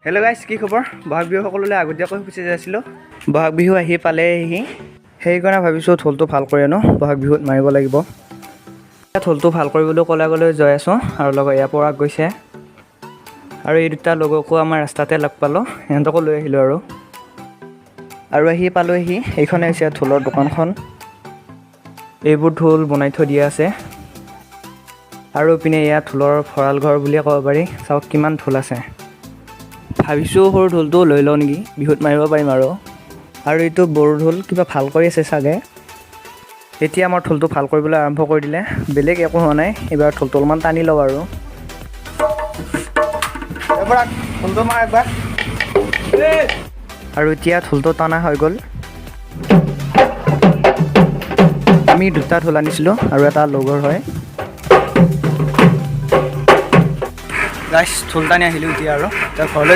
Hello' গাইছ, কি খবৰ? বহাগ বিহু সকলোলৈ আগতীয়াকৈ গুচি যাইছিলোঁ। বহাগ বিহু আহি পালেহি, সেইকাৰণে ভাবিছোঁ ঢোলটো ভাল কৰে ন, বহাগ বিহুত মাৰিব লাগিব। ঢোলটো ভাল কৰিবলৈ ক'লে যাই আছোঁ আৰু লগত ইয়াৰ পৰা গৈছে আৰু এই দুটা লগকো আমাৰ ৰাস্তাতে লগ পালোঁ, সিহঁতকো লৈ আহিলোঁ আৰু আহি পালোঁহি। এইখনে হৈছে ঢোলৰ দোকানখন। এইবোৰ ঢোল বনাই থৈ দিয়া আছে আৰু পিনে ইয়াত ঢোলৰ ভঁৰাল ঘৰ বুলিয়ে ক'ব পাৰি। চাওক কিমান ঢোল আছে। ভাবিছোঁ সৰু ঢোলটো লৈ লওঁ নেকি, বিহুত মাৰিব পাৰিম আৰু এইটো বড়ো ঢোল কিবা ভাল কৰি আছে চাগে। এতিয়া আমাৰ ঢোলটো ভাল কৰিবলৈ আৰম্ভ কৰি দিলে। বেলেগ একো হোৱা নাই, এইবাৰ ঢোলটো অলপমান টানি লওঁ আৰু ঢোলটো মাৰ একবাৰ। আৰু এতিয়া ঢোলটো টানা হৈ গ'ল। আমি দুটা ঢোল আনিছিলোঁ আৰু এটা লগৰ হয়। গাইছ, ঢোল টানি আহিলোঁ এতিয়া আৰু ঘৰলৈ